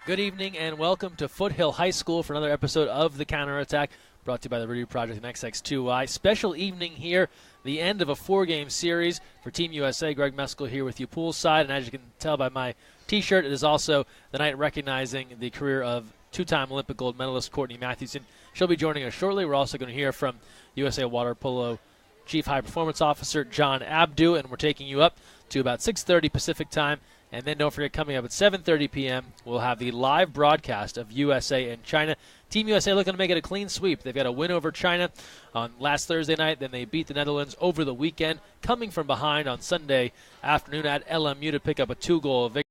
Good evening and welcome to Foothill High School for another episode of The Counterattack, brought to you by the Rudy Project and XX2Y. Special evening here, the end of a four-game series for Team USA. Greg Mescall here with you poolside, and as you can tell by my T-shirt, it is also the night recognizing the career of two-time Olympic gold medalist Courtney Mathewson. She'll be joining us shortly. We're also going to hear from USA Water Polo Chief High Performance Officer John Abdou, and we're taking you up to about 6:30 Pacific time. And then don't forget, coming up at 7:30 p.m., we'll have the live broadcast of USA and China. Team USA looking to make it a clean sweep. They've got a win over China on last Thursday night. Then they beat the Netherlands over the weekend, coming from behind on Sunday afternoon at LMU to pick up a 2-goal victory.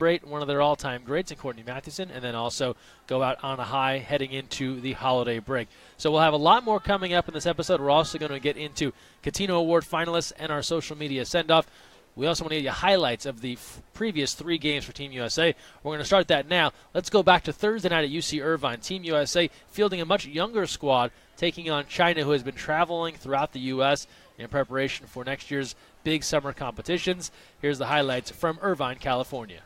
One of their all-time greats in Courtney Mathewson, and then also go out on a high heading into the holiday break. So we'll have a lot more coming up in this episode. We're also going to get into Catino Award finalists and our social media send-off. We also want to give you highlights of the previous 3 games for Team USA. We're going to start that now. Let's go back to Thursday night at UC Irvine. Team USA fielding a much younger squad, taking on China, who has been traveling throughout the U.S. in preparation for next year's big summer competitions. Here's the highlights from Irvine, California.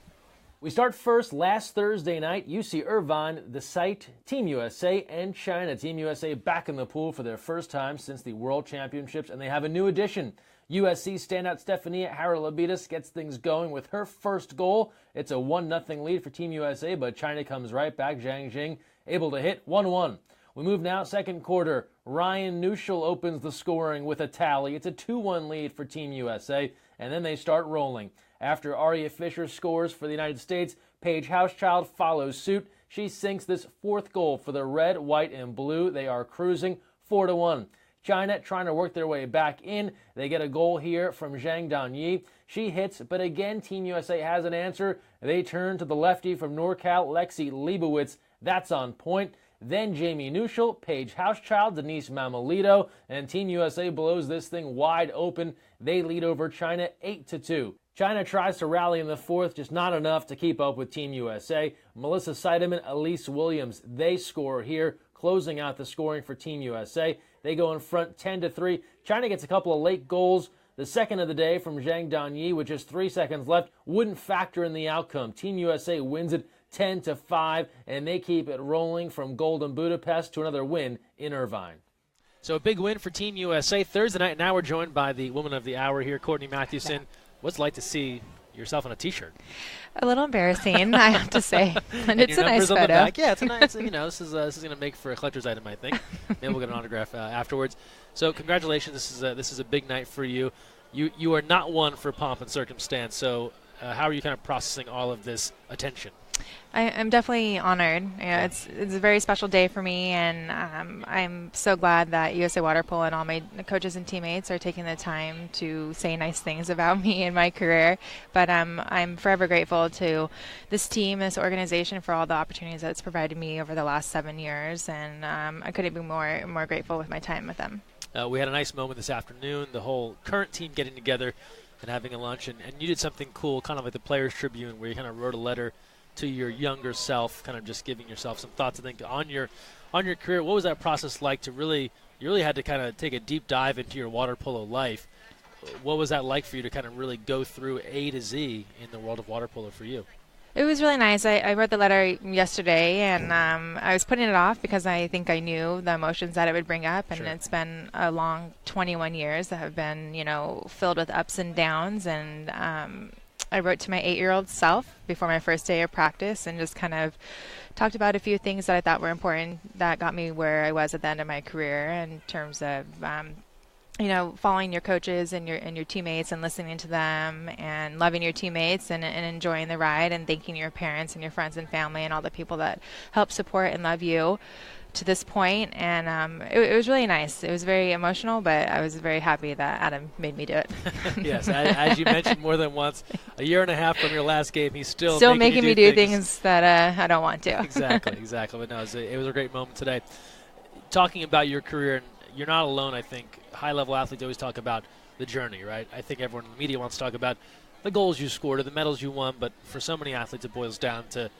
We start first last Thursday night, UC Irvine, the site, Team USA and China. Team USA back in the pool for their first time since the World Championships, and they have a new addition. USC standout Stephania Haralabitis gets things going with her first goal. It's a 1-0 lead for Team USA, but China comes right back. Zhang Jing able to hit 1-1. We move now, second quarter. Ryan Neuschel opens the scoring with a tally. It's a 2-1 lead for Team USA, and then they start rolling. After Aria Fisher scores for the United States, Paige Housechild follows suit. She sinks this fourth goal for the red, white, and blue. They are cruising 4-1. China trying to work their way back in. They get a goal here from Zhang Danyi. She hits, but again, Team USA has an answer. They turn to the lefty from NorCal, Lexi Leibowitz. That's on point. Then Jamie Neuschel, Paige Housechild, Denise Mamalito, and Team USA blows this thing wide open. They lead over China 8-2. China tries to rally in the fourth, just not enough to keep up with Team USA. Melissa Seidemann, Elise Williams, they score here, closing out the scoring for Team USA. They go in front 10-3. China gets a couple of late goals. The second of the day from Zhang Danyi with just 3 seconds left wouldn't factor in the outcome. Team USA wins it 10-5, and they keep it rolling from Golden Budapest to another win in Irvine. So a big win for Team USA Thursday night. Now we're joined by the woman of the hour here, Courtney Mathewson. Yeah. What's it like to see yourself on a T-shirt? A little embarrassing, I have to say, and it's a nice photo. Yeah, it's a nice. This is going to make for a collector's item, I think. Maybe we'll get an autograph afterwards. So congratulations, this is a big night for you. You are not one for pomp and circumstance. So how are you kind of processing all of this attention? I'm definitely honored. It's a very special day for me, and I'm so glad that USA Water Polo and all my coaches and teammates are taking the time to say nice things about me and my career. But I'm forever grateful to this team, this organization, for all the opportunities that it's provided me over the last 7 years, and I couldn't be more grateful with my time with them. We had a nice moment this afternoon, the whole current team getting together and having a lunch, and you did something cool, kind of like the Players Tribune, where you kind of wrote a letter to your younger self, kind of just giving yourself some thoughts, I think, on your career. What was that process like to you really had to kind of take a deep dive into your water polo life. What was that like for you to kind of really go through A to Z in the world of water polo for you? It was really nice. I wrote the letter yesterday, and I was putting it off because I think I knew the emotions that it would bring up, and Sure. It's been a long 21 years that have been, filled with ups and downs, and I wrote to my 8-year-old self before my first day of practice and just kind of talked about a few things that I thought were important that got me where I was at the end of my career in terms of following your coaches and your teammates and listening to them and loving your teammates and enjoying the ride and thanking your parents and your friends and family and all the people that help support and love you to this point. And it was really nice. It was very emotional, but I was very happy that Adam made me do it. Yes, as you mentioned more than once, a year and a half from your last game, he's still making me do things that I don't want to. Exactly. But no, it was a great moment today. Talking about your career, and you're not alone, I think. High-level athletes always talk about the journey, right? I think everyone in the media wants to talk about the goals you scored or the medals you won, but for so many athletes it boils down to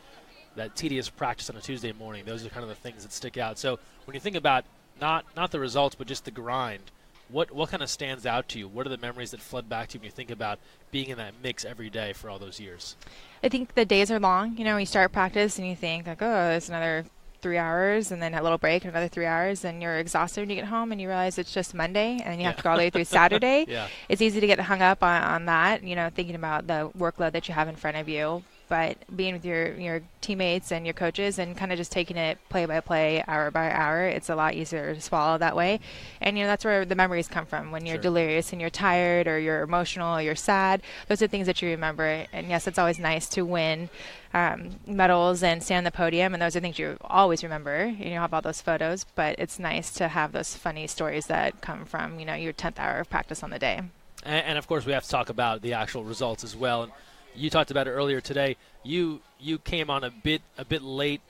that tedious practice on a Tuesday morning. Those are kind of the things that stick out. So when you think about not the results, but just the grind, what kind of stands out to you? What are the memories that flood back to you when you think about being in that mix every day for all those years? I think the days are long. You start practice and you think, like, oh, there's another 3 hours, and then a little break and another 3 hours, and you're exhausted when you get home and you realize it's just Monday and you have to go all the way through Saturday. Yeah. It's easy to get hung up on that, thinking about the workload that you have in front of you. But being with your teammates and your coaches and kind of just taking it play by play, hour by hour, it's a lot easier to swallow that way. And, that's where the memories come from. When you're Sure. delirious and you're tired or you're emotional or you're sad, those are things that you remember. And, yes, it's always nice to win medals and stand on the podium, and those are things you always remember. You have all those photos, but it's nice to have those funny stories that come from, your 10th hour of practice on the day. And of course, we have to talk about the actual results as well. And you talked about it earlier today. You came on a bit late.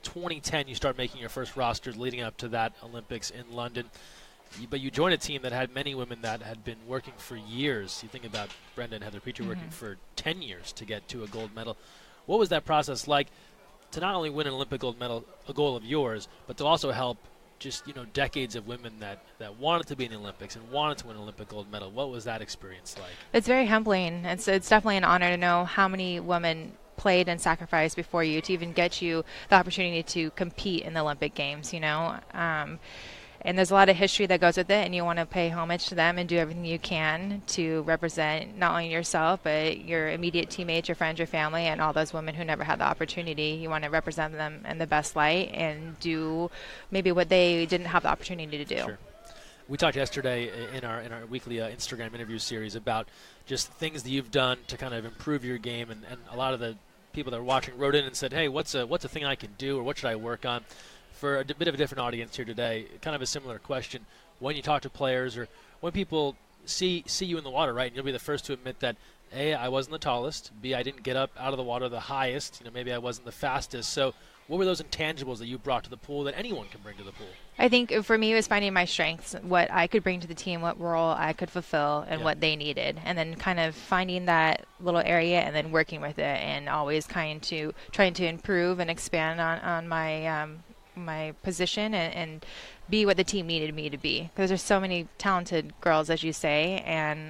2010, you start making your first rosters leading up to that Olympics in London. But you joined a team that had many women that had been working for years. You think about Brenda and Heather Petrie working for 10 years to get to a gold medal. What was that process like to not only win an Olympic gold medal, a goal of yours, but to also help just decades of women that wanted to be in the Olympics and wanted to win an Olympic gold medal? What was that experience like? It's very humbling. It's definitely an honor to know how many women played and sacrificed before you to even get you the opportunity to compete in the Olympic Games, and there's a lot of history that goes with it, and you want to pay homage to them and do everything you can to represent not only yourself, but your immediate teammates, your friends, your family, and all those women who never had the opportunity. You want to represent them in the best light and do maybe what they didn't have the opportunity to do. Sure. We talked yesterday in our weekly Instagram interview series about just things that you've done to kind of improve your game, and a lot of the people that are watching wrote in and said, hey, what's a thing I can do, or what should I work on? For a bit of a different audience here today, kind of a similar question. When you talk to players, or when people see you in the water, right, and you'll be the first to admit that, A, I wasn't the tallest, B, I didn't get up out of the water the highest, maybe I wasn't the fastest. So what were those intangibles that you brought to the pool that anyone can bring to the pool? I think for me it was finding my strengths, what I could bring to the team, what role I could fulfill, and what they needed, and then kind of finding that little area and then working with it, and always trying to improve and expand on my my position and be what the team needed me to be, because there's so many talented girls, as you say, and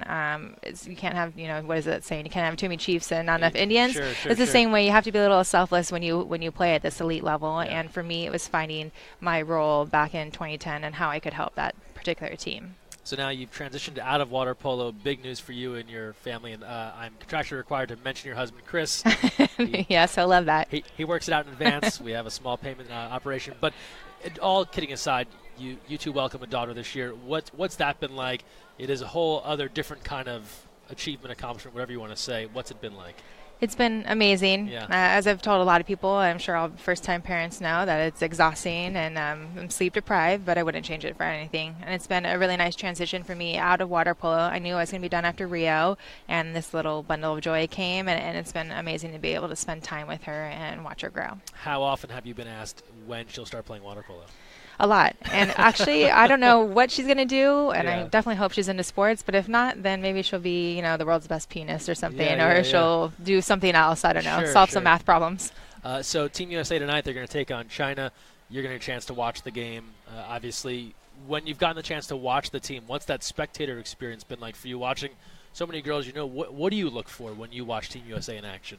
you can't have, what is that saying, you can't have too many chiefs and not enough Indians. It's the same way. You have to be a little selfless when you play at this elite level, and for me it was finding my role back in 2010 and how I could help that particular team. So now you've transitioned to out of water polo. Big news for you and your family, and I'm contractually required to mention your husband, Chris. Yes, I love that. He works it out in advance. We have a small payment operation, but all kidding aside, you two welcome a daughter this year. What's that been like? It is a whole other different kind of achievement, accomplishment, whatever you want to say. What's it been like? It's been amazing. Yeah. As I've told a lot of people, I'm sure all first-time parents know that it's exhausting, and I'm sleep-deprived, but I wouldn't change it for anything. And it's been a really nice transition for me out of water polo. I knew I was going to be done after Rio, and this little bundle of joy came, and it's been amazing to be able to spend time with her and watch her grow. How often have you been asked when she'll start playing water polo? A lot. And actually, I don't know what she's going to do, and I definitely hope she's into sports, but if not, then maybe she'll be, the world's best pianist or something, or she'll do something else, I don't know, solve some math problems. So Team USA tonight, they're going to take on China. You're going to get a chance to watch the game. Obviously, when you've gotten the chance to watch the team, what's that spectator experience been like for you, watching so many girls? What do you look for when you watch Team USA in action?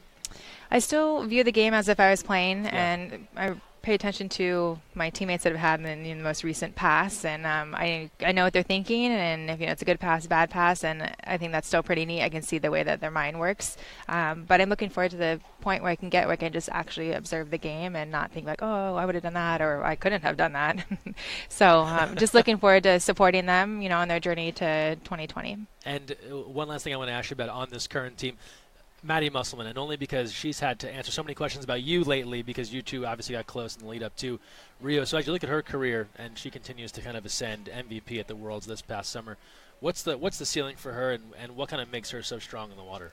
I still view the game as if I was playing, and I pay attention to my teammates that have had in the most recent pass, and I know what they're thinking, and if it's a good pass, bad pass, and I think that's still pretty neat. I can see the way that their mind works, but I'm looking forward to the point where I can just actually observe the game and not think like, oh, I would have done that, or I couldn't have done that. So just looking forward to supporting them, on their journey to 2020. And one last thing I want to ask you about on this current team, Maddie Musselman, and only because she's had to answer so many questions about you lately, because you two obviously got close in the lead up to Rio. So as you look at her career, and she continues to kind of ascend, MVP at the Worlds this past summer, what's the ceiling for her, and what kind of makes her so strong in the water?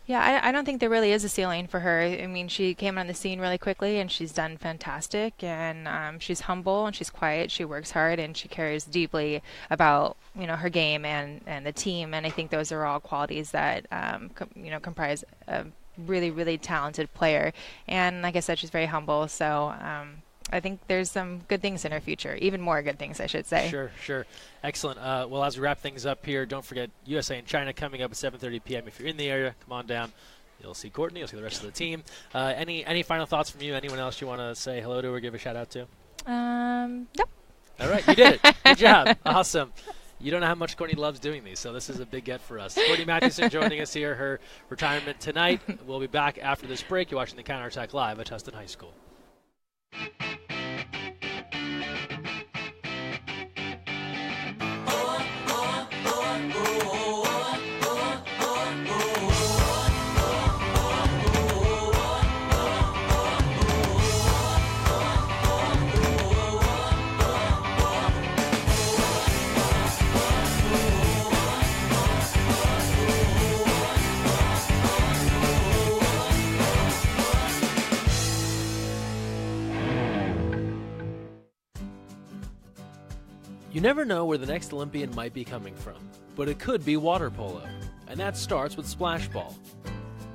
Yeah, I don't think there really is a ceiling for her. I mean, she came on the scene really quickly, and she's done fantastic, and she's humble, and she's quiet, she works hard, and she cares deeply about her game and the team, and I think those are all qualities that comprise a really, really talented player. And like I said, she's very humble, so I think there's some good things in her future, even more good things, I should say. Sure. Excellent. Well, as we wrap things up here, don't forget USA and China coming up at 7:30 p.m. If you're in the area, come on down. You'll see Courtney. You'll see the rest of the team. Any final thoughts from you? Anyone else you want to say hello to or give a shout-out to? Nope. All right, you did it. Good job. Awesome. You don't know how much Courtney loves doing these, so this is a big get for us. Courtney Mathewson joining us here, her retirement tonight. We'll be back after this break. You're watching the Counterattack Live at Tustin High School. You never know where the next Olympian might be coming from, but it could be water polo, and that starts with Splash Ball.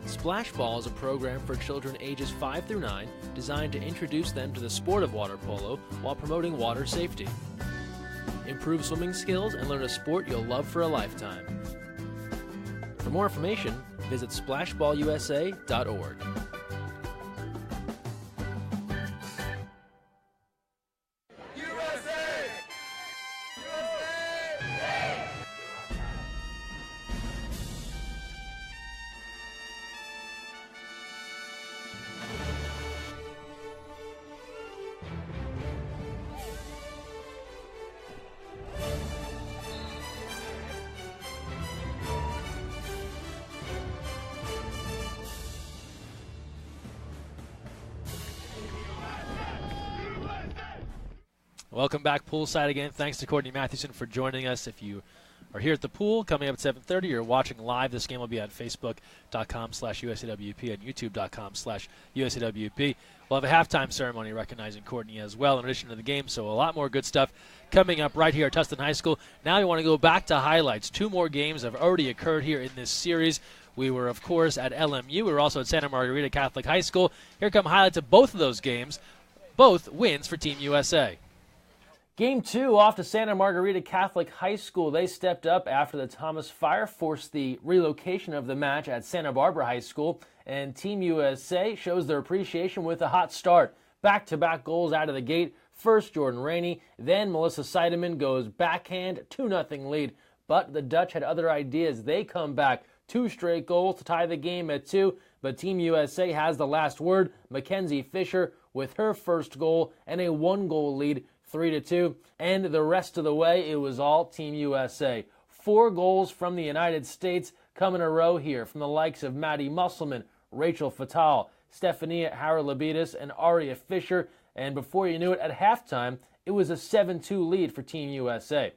Splash Ball is a program for children ages 5 through 9 designed to introduce them to the sport of water polo while promoting water safety. Improve swimming skills and learn a sport you'll love for a lifetime. For more information, visit splashballusa.org. Welcome back poolside again. Thanks to Courtney Mathewson for joining us. If you are here at the pool coming up at 7:30, you're watching live. This game will be on Facebook.com/USAWP and YouTube.com/USAWP. We'll have a halftime ceremony recognizing Courtney as well in addition to the game, so a lot more good stuff coming up right here at Tustin High School. Now we want to go back to highlights. 2 more games have already occurred here in this series. We were, of course, at LMU. We were also at Santa Margarita Catholic High School. Here come highlights of both of those games, both wins for Team USA. Game 2 off to Santa Margarita Catholic High School. They stepped up after the Thomas Fire forced the relocation of the match at Santa Barbara High School, and Team USA shows their appreciation with a hot start. Back-to-back goals out of the gate. First Jordan Rainey, then Melissa Seidemann goes backhand, 2-0 lead. But the Dutch had other ideas. They come back, 2 straight goals to tie the game at 2, but Team USA has the last word. Mackenzie Fisher with her first goal and a 1-goal lead, 3-2, and the rest of the way, it was all Team USA. 4 goals from the United States come in a row here from the likes of Maddie Musselman, Rachel Fatal, Stefania Haralabidis, and Aria Fisher, and before you knew it, at halftime, it was a 7-2 lead for Team USA.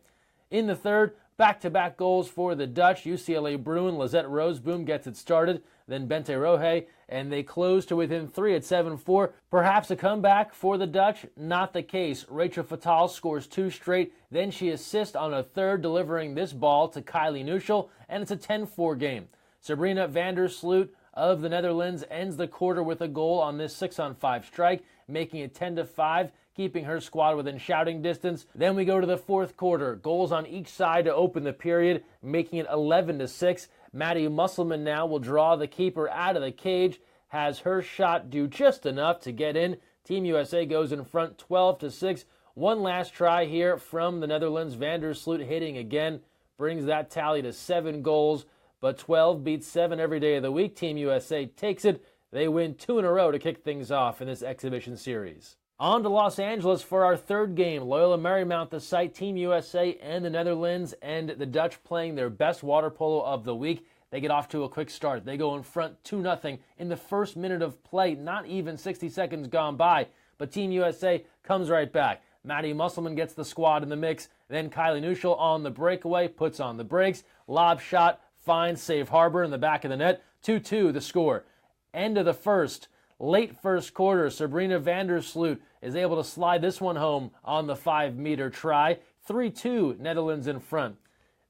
In the third, back-to-back goals for the Dutch. UCLA Bruin, Lizette Roseboom gets it started, then Bente Rohe, and they close to within 3 at 7-4. Perhaps a comeback for the Dutch? Not the case. Rachel Fatal scores 2 straight, then she assists on a third, delivering this ball to Kylie Nuschel, and it's a 10-4 game. Sabrina van der Sloot of the Netherlands ends the quarter with a goal on this 6-on-5 strike, making it 10-5, keeping her squad within shouting distance. Then we go to the fourth quarter. Goals on each side to open the period, making it 11-6. Maddie Musselman now will draw the keeper out of the cage, has her shot do just enough to get in. Team USA goes in front 12-6. One last try here from the Netherlands. Van der Sloot hitting again, brings that tally to 7 goals, but 12 beats 7 every day of the week. Team USA takes it. They win 2 in a row to kick things off in this exhibition series. On to Los Angeles for our third game. Loyola Marymount, the site, Team USA and the Netherlands, and the Dutch playing their best water polo of the week. They get off to a quick start. They go in front 2-0 in the first minute of play, not even 60 seconds gone by, but Team USA comes right back. Maddie Musselman gets the squad in the mix, then Kylie Nuschel on the breakaway, puts on the brakes, lob shot, finds safe harbor in the back of the net, 2-2 the score. End of the first. Late first quarter, Sabrina van der Sloot is able to slide this one home on the 5-meter try. 3-2, Netherlands in front.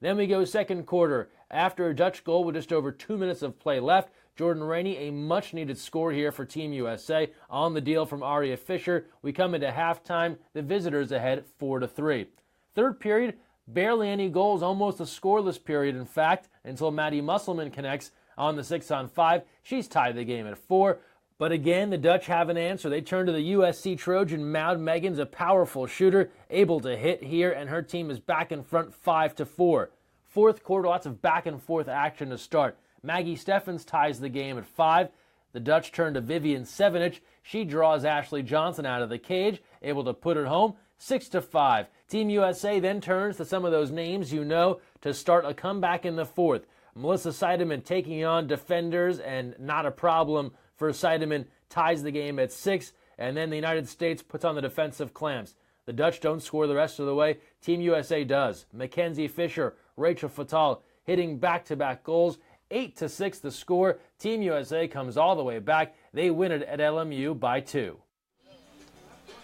Then we go second quarter. After a Dutch goal with just over 2 minutes of play left, Jordan Rainey, a much-needed score here for Team USA. On the deal from Aria Fisher, we come into halftime. The visitors ahead 4-3. Third period, barely any goals, almost a scoreless period, in fact, until Maddie Musselman connects on the 6-on-5. She's tied the game at 4. But again, the Dutch have an answer. They turn to the USC Trojan. Maud Megan's a powerful shooter, able to hit here, and her team is back in front 5-4. Fourth quarter, lots of back-and-forth action to start. Maggie Steffens ties the game at 5. The Dutch turn to Vivian Sevenich. She draws Ashley Johnson out of the cage, able to put it home, 6-5. Team USA then turns to some of those names you know to start a comeback in the fourth. Melissa Seidemann taking on defenders, and not a problem for Seidemann, ties the game at 6, and then the United States puts on the defensive clamps. The Dutch don't score the rest of the way. Team USA does. Mackenzie Fisher, Rachel Fatal hitting back-to-back goals. 8-6 the score. Team USA comes all the way back. They win it at LMU by 2.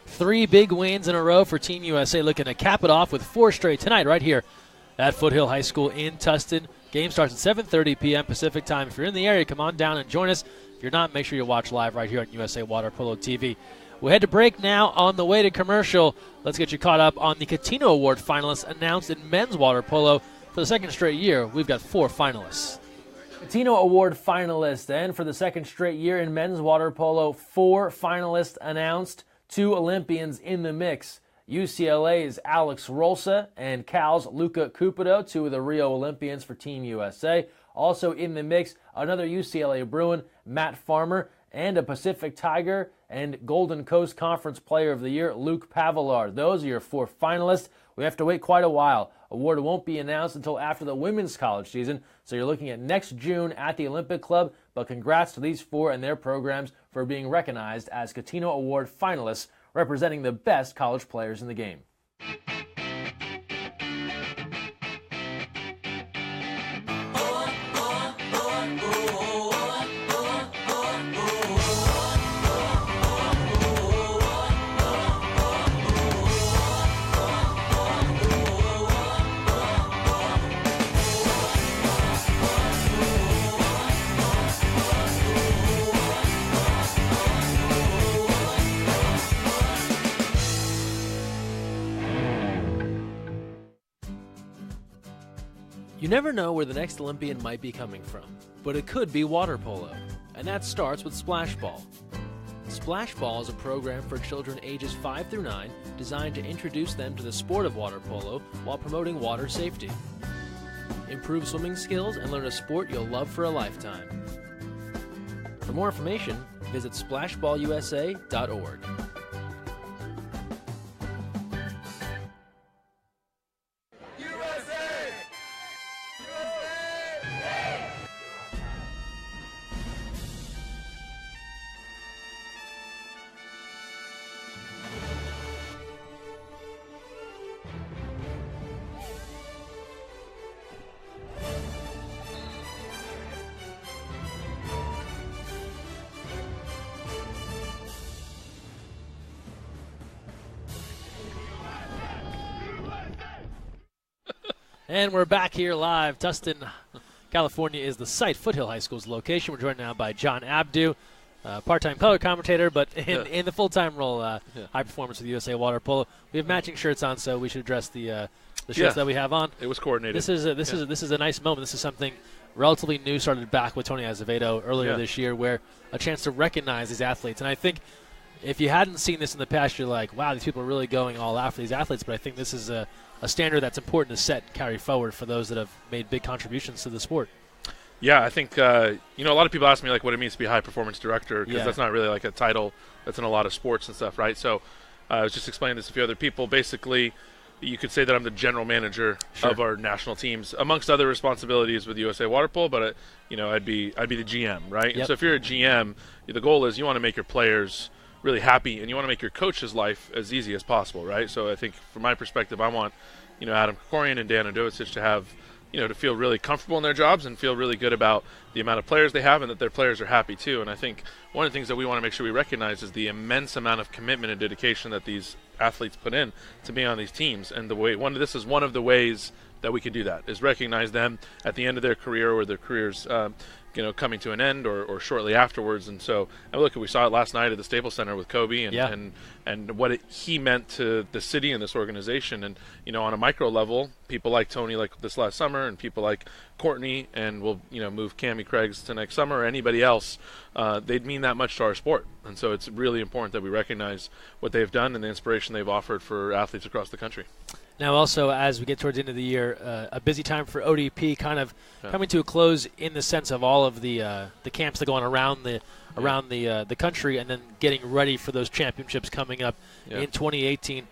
3 big wins in a row for Team USA, looking to cap it off with 4 straight tonight right here at Foothill High School in Tustin. Game starts at 7:30 p.m. Pacific time. If you're in the area, come on down and join us. If you're not, make sure you watch live right here on USA Water Polo TV. We'll head to break now. On the way to commercial, let's get you caught up on the Catino Award finalists announced in men's water polo. For the second straight year, we've got 4 finalists. Catino Award finalists, and for the second straight year in men's water polo, 4 finalists announced, 2 Olympians in the mix. UCLA's Alex Rolsa and Cal's Luca Cupido, 2 of the Rio Olympians for Team USA. Also in the mix, another UCLA Bruin, Matt Farmer, and a Pacific Tiger and Golden Coast Conference Player of the Year, Luke Pavelar. Those are your 4 finalists. We have to wait quite a while. Award won't be announced until after the women's college season, so you're looking at next June at the Olympic Club. But congrats to these 4 and their programs for being recognized as Catino Award finalists, representing the best college players in the game. You never know where the next Olympian might be coming from, but it could be water polo, and that starts with Splash Ball. Splash Ball is a program for children ages 5 through 9 designed to introduce them to the sport of water polo while promoting water safety. Improve swimming skills and learn a sport you'll love for a lifetime. For more information, visit splashballusa.org. And we're back here live. Tustin, California is the site. Foothill High School's location. We're joined now by John Abdou, part-time color commentator, but in the full-time role, high performance with USA Water Polo. We have matching shirts on, so we should address the shirts that we have on. It was coordinated. This is a nice moment. This is something relatively new, started back with Tony Azevedo earlier this year, where a chance to recognize these athletes. And I think if you hadn't seen this in the past, you're like, wow, these people are really going all out for these athletes. But I think this is a standard that's important to set, carry forward for those that have made big contributions to the sport. Yeah, I think, a lot of people ask me, like, what it means to be a high-performance director, because that's not really, like, a title that's in a lot of sports and stuff, right? So I was just explaining this to a few other people. Basically, you could say that I'm the general manager of our national teams, amongst other responsibilities with USA Water Polo, but, I'd be the GM, right? Yep. And so if you're a GM, the goal is you want to make your players really happy, and you want to make your coach's life as easy as possible, right? So I think from my perspective, I want, Adam Krikorian and Dan Odovicic to have, to feel really comfortable in their jobs and feel really good about the amount of players they have and that their players are happy too. And I think one of the things that we want to make sure we recognize is the immense amount of commitment and dedication that these athletes put in to be on these teams. And this is one of the ways that we can do that, is recognize them at the end of their career or their careers coming to an end or shortly afterwards. And so, we saw it last night at the Staples Center with Kobe and what he meant to the city and this organization. And, on a micro level, people like Tony, like this last summer, and people like Courtney, and we'll, move Cammie Craigs to next summer, or anybody else, they'd mean that much to our sport. And so it's really important that we recognize what they've done and the inspiration they've offered for athletes across the country. Now, also, as we get towards the end of the year, a busy time for ODP, kind of coming to a close in the sense of all of the camps that go on around the country, and then getting ready for those championships coming up in 2018.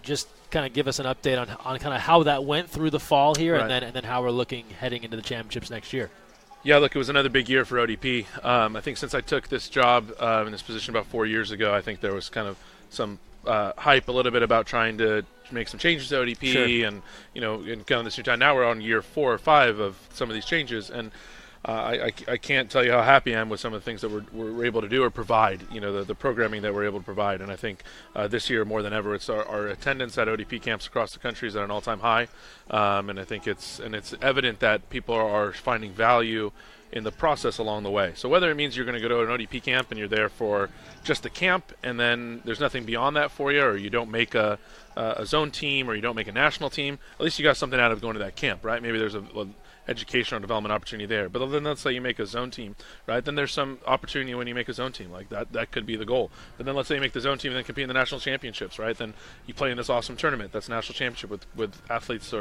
Just kind of give us an update on kind of how that went through the fall here, and then how we're looking heading into the championships next year. Yeah, look, it was another big year for ODP. I think since I took this job in this position about 4 years ago, I think there was kind of some hype a little bit about trying to make some changes to ODP, and in kind of this new time. Now we're on year 4 or 5 of some of these changes, and I can't tell you how happy I am with some of the things that we're able to do or provide. The programming that we're able to provide, and I think this year more than ever, it's our attendance at ODP camps across the country is at an all-time high, and I think it's evident that people are finding value in the process along the way. So whether it means you're going to go to an ODP camp and you're there for just the camp, and then there's nothing beyond that for you, or you don't make a zone team, or you don't make a national team, at least you got something out of going to that camp, right? Maybe there's a educational development opportunity there. But then let's say you make a zone team, right? Then there's some opportunity when you make a zone team. Like that could be the goal. But then let's say you make the zone team and then compete in the national championships, right? Then you play in this awesome tournament that's national championship with athletes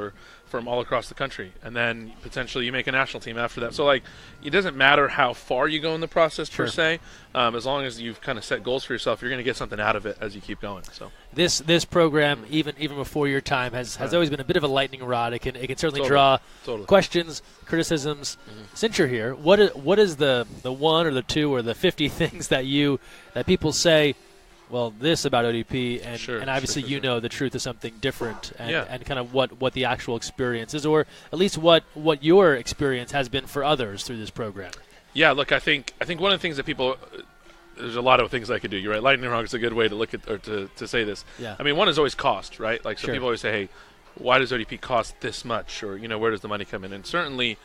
from all across the country. And then potentially you make a national team after that. So, like, it doesn't matter how far you go in the process per se. As long as you've kind of set goals for yourself, you're going to get something out of it as you keep going. So this program, even before your time, has always been a bit of a lightning rod. It can certainly draw questions, criticisms. Since you're here, what is the one or the two or the 50 things that people say? Well, this about ODP, and obviously you know the truth is something different, and kind of what the actual experience is, or at least what your experience has been for others through this program. Yeah, look, I think one of the things that people, there's a lot of things I could do. You're right. Lightning rod is a good way to look at or to say this. Yeah. I mean, one is always cost, right? Like, so people always say, hey, why does ODP cost this much, or where does the money come in? And certainly,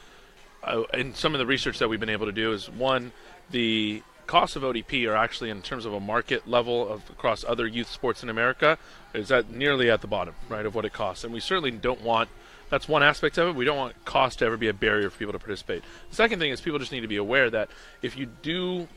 in some of the research that we've been able to do is, one, the costs of ODP are actually, in terms of a market level across other youth sports in America, is nearly at the bottom, right, of what it costs. And we certainly don't want that's one aspect of it. We don't want cost to ever be a barrier for people to participate. The second thing is people just need to be aware that if you do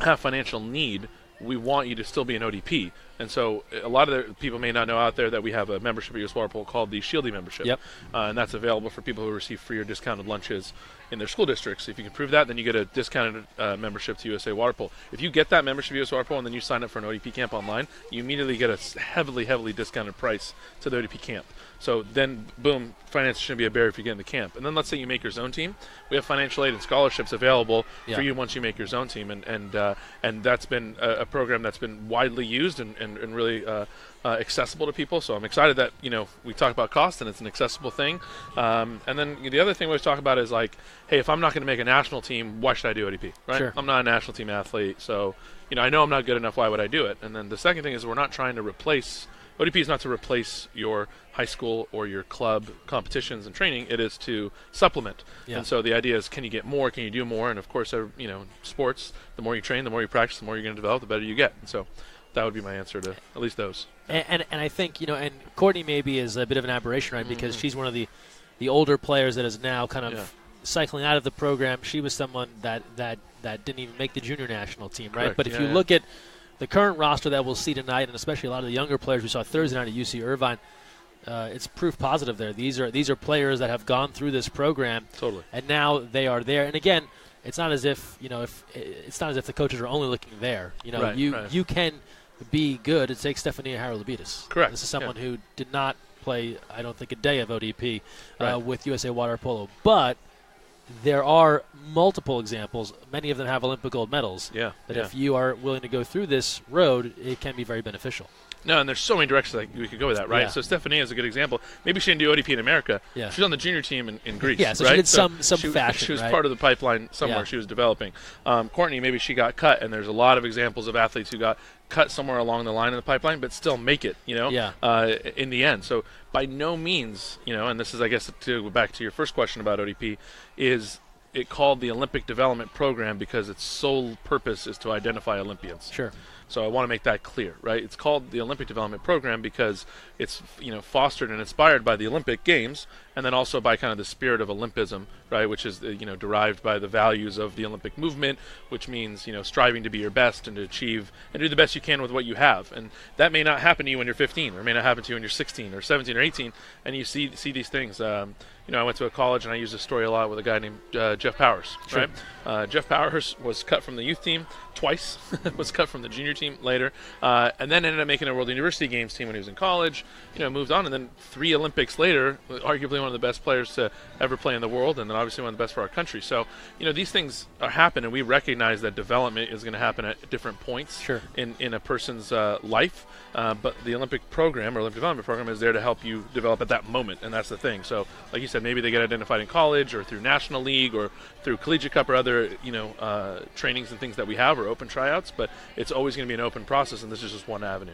have financial need, we want you to still be an ODP. And so a lot of the people may not know out there that we have a membership at US Water Polo called the Shieldy membership. Yep. And that's available for people who receive free or discounted lunches in their school districts. If you can prove that, then you get a discounted membership to USA Water Polo. If you get that membership to US Water Polo and then you sign up for an ODP camp online, you immediately get a heavily, heavily discounted price to the ODP camp. So then, boom, finance shouldn't be a barrier if you get in the camp. And then let's say you make your zone team. We have financial aid and scholarships available for you once you make your zone team. And that's been a program that's been widely used and really accessible to people. So I'm excited that, we talk about cost and it's an accessible thing. And then the other thing we always talk about is like, hey, if I'm not going to make a national team, why should I do ODP, right? Sure. I'm not a national team athlete, so, I know I'm not good enough. Why would I do it? And then the second thing is we're not trying to replace ODP is not to replace your high school or your club competitions and training. It is to supplement. Yeah. And so the idea is, can you get more? Can you do more? And of course, sports, the more you train, the more you practice, the more you're going to develop, the better you get. And so that would be my answer to at least those. And I think, and Courtney maybe is a bit of an aberration, right? Because she's one of the older players that is now kind of cycling out of the program. She was someone that didn't even make the junior national team, right? Correct. But if you look at the current roster that we'll see tonight, and especially a lot of the younger players we saw Thursday night at UC Irvine, it's proof positive there. These are players that have gone through this program, totally, and now they are there. And again, it's not as if it's not as if the coaches are only looking there. You can be good. It takes Stephania Harrow-Labidas. Correct. This is someone who did not play, I don't think, a day of ODP with USA Water Polo, but there are multiple examples. Many of them have Olympic gold medals. If you are willing to go through this road, it can be very beneficial. No, and there's so many directions that we could go with that, right? Yeah. So Stephanie is a good example. Maybe she didn't do ODP in America. Yeah. She's on the junior team in Greece. Yeah, so right? she did some fashion. She was part of the pipeline somewhere she was developing. Courtney, maybe she got cut, and there's a lot of examples of athletes who got cut somewhere along the line of the pipeline, but still make it, in the end. So by no means, and this is, I guess, to go back to your first question about ODP, is it called the Olympic Development Program because its sole purpose is to identify Olympians. Sure. So I want to make that clear, right? It's called the Olympic Development Program because it's, fostered and inspired by the Olympic Games, and then also by kind of the spirit of Olympism, right? Which is, derived by the values of the Olympic movement, which means, striving to be your best and to achieve and do the best you can with what you have. And that may not happen to you when you're 15, or may not happen to you when you're 16 or 17 or 18, and you see these things. I went to a college, and I use this story a lot with a guy named Jeff Powers, sure. right? Jeff Powers was cut from the youth team twice, was cut from the junior team later, and then ended up making a World University Games team when he was in college, moved on, and then 3 Olympics later, arguably one of the best players to ever play in the world, and then obviously one of the best for our country. So, these things happen, and we recognize that development is going to happen at different points in a person's life, but the Olympic program or Olympic Development Program is there to help you develop at that moment, and that's the thing. So, like you said, maybe they get identified in college or through National League or through Collegiate Cup or other, trainings and things that we have or open tryouts, but it's always going to be an open process, and this is just one avenue.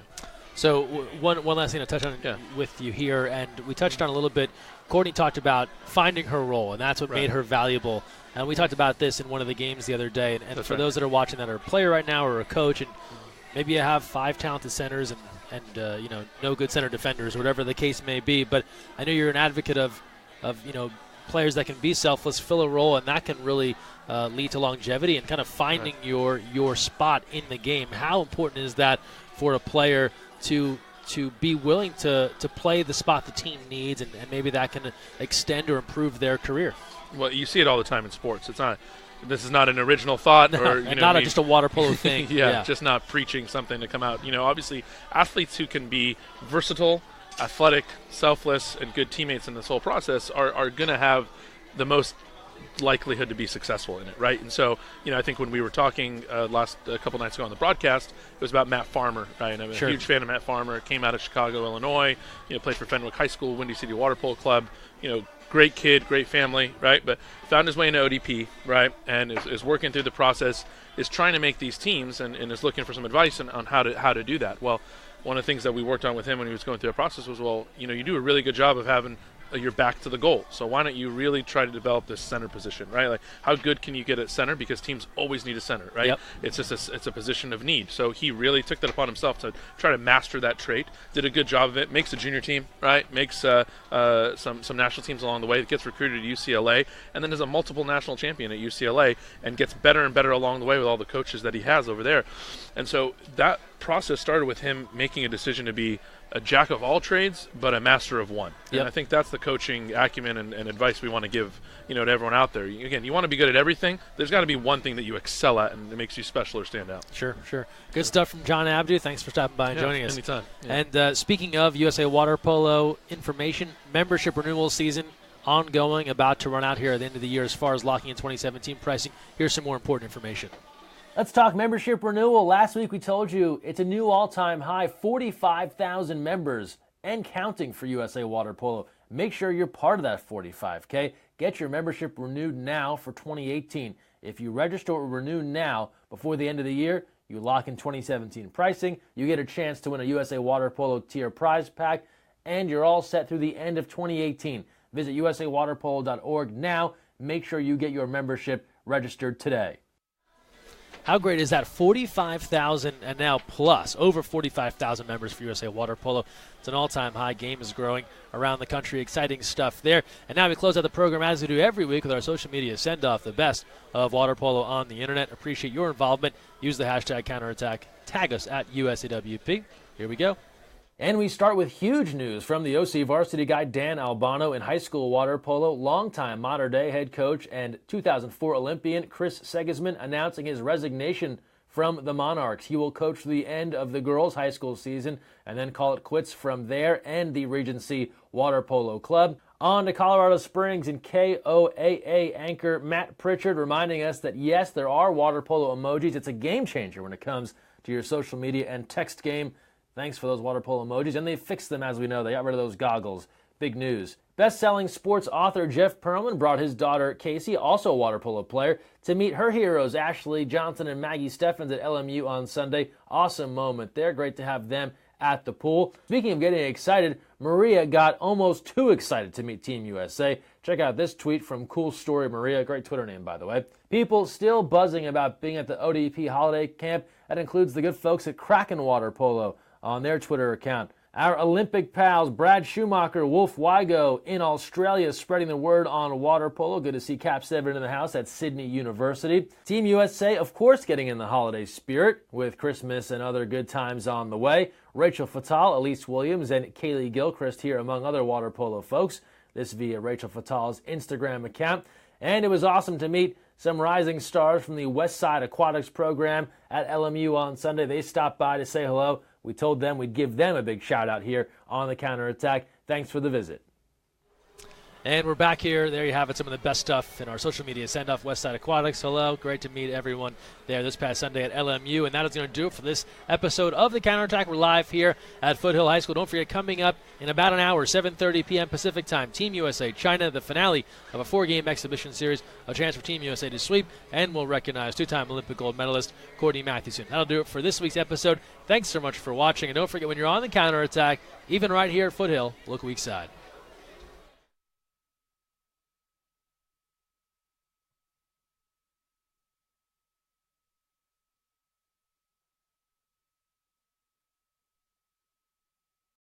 So one last thing to touch on with you here, and we touched on a little bit. Courtney talked about finding her role, and that's what made her valuable. And we talked about this in one of the games the other day. And for those that are watching that are a player right now or a coach, and maybe you have 5 talented centers and no good center defenders, whatever the case may be. But I know you're an advocate of players that can be selfless, fill a role, and that can really lead to longevity and kind of finding your spot in the game. How important is that for a player to be willing to play the spot the team needs, and maybe that can extend or improve their career? Well, you see it all the time in sports. This is not an original thought, or just a water polo thing. Just not preaching something to come out. Obviously, athletes who can be versatile, athletic, selfless, and good teammates in this whole process are going to have the most likelihood to be successful in it, right? And so, I think when we were talking a couple nights ago on the broadcast, it was about Matt Farmer, right? And I'm a huge fan of Matt Farmer. Came out of Chicago, Illinois. Played for Fenwick High School, Windy City Water Polo Club. Great kid, great family, right? But found his way into ODP, right? And is working through the process, is trying to make these teams, and is looking for some advice on how to do that. Well, one of the things that we worked on with him when he was going through the process was, you do a really good job of having you're back to the goal. So why don't you really try to develop this center position, right? Like, how good can you get at center? Because teams always need a center, right? Yep. It's just it's a position of need. So he really took that upon himself to try to master that trait. Did a good job of it. Makes a junior team, right? Makes some national teams along the way. Gets recruited to UCLA, and then is a multiple national champion at UCLA, and gets better and better along the way with all the coaches that he has over there. And so that process started with him making a decision to be a jack of all trades, but a master of one. Yep. And I think that's the coaching acumen and advice we want to give, to everyone out there. Again, you want to be good at everything. There's got to be one thing that you excel at, and it makes you special or stand out. Sure. Good stuff from John Abdou. Thanks for stopping by and joining us. Anytime. Yeah. And speaking of USA Water Polo information, membership renewal season ongoing, about to run out here at the end of the year as far as locking in 2017 pricing. Here's some more important information. Let's talk membership renewal. Last week we told you it's a new all-time high, 45,000 members and counting for USA Water Polo. Make sure you're part of that 45K. Get your membership renewed now for 2018. If you register or renew now before the end of the year, you lock in 2017 pricing, you get a chance to win a USA Water Polo tier prize pack, and you're all set through the end of 2018. Visit usawaterpolo.org now. Make sure you get your membership registered today. How great is that? 45,000 and now plus, over 45,000 members for USA Water Polo. It's an all-time high. Game is growing around the country. Exciting stuff there. And now we close out the program as we do every week with our social media send-off, the best of water polo on the internet. Appreciate your involvement. Use the hashtag counterattack. Tag us at USAWP. Here we go. And we start with huge news from the OC varsity guy Dan Albano in high school water polo. Longtime modern-day head coach and 2004 Olympian Chris Segisman announcing his resignation from the Monarchs. He will coach the end of the girls' high school season and then call it quits from there and the Regency Water Polo Club. On to Colorado Springs and KOAA anchor Matt Pritchard reminding us that, yes, there are water polo emojis. It's a game changer when it comes to your social media and text game. Thanks for those water polo emojis, and they fixed them, as we know. They got rid of those goggles. Big news. Best-selling sports author Jeff Pearlman brought his daughter Casey, also a water polo player, to meet her heroes Ashley Johnson and Maggie Steffens at LMU on Sunday. Awesome moment there. Great to have them at the pool. Speaking of getting excited, Maria got almost too excited to meet Team USA. Check out this tweet from Cool Story Maria. Great Twitter name, by the way. People still buzzing about being at the ODP holiday camp. That includes the good folks at Kraken Water Polo on their Twitter account. Our Olympic pals, Brad Schumacher, Wolf Wygo in Australia, spreading the word on water polo. Good to see Cap 7 in the house at Sydney University. Team USA, of course, getting in the holiday spirit with Christmas and other good times on the way. Rachel Fatal, Elise Williams, and Kaylee Gilchrist here among other water polo folks. This via Rachel Fatal's Instagram account. And it was awesome to meet some rising stars from the Westside Aquatics program at LMU on Sunday. They stopped by to say hello. We told them we'd give them a big shout-out here on the Counterattack. Thanks for the visit. And we're back here. There you have it, some of the best stuff in our social media send-off, Westside Aquatics. Hello, great to meet everyone there this past Sunday at LMU. And that is going to do it for this episode of the Counterattack. We're live here at Foothill High School. Don't forget, coming up in about an hour, 7:30 p.m. Pacific time, Team USA China, the finale of a 4-game exhibition series, a chance for Team USA to sweep, and we'll recognize two-time Olympic gold medalist Courtney Mathewson. That'll do it for this week's episode. Thanks so much for watching, and don't forget, when you're on the Counterattack, even right here at Foothill, look weak side.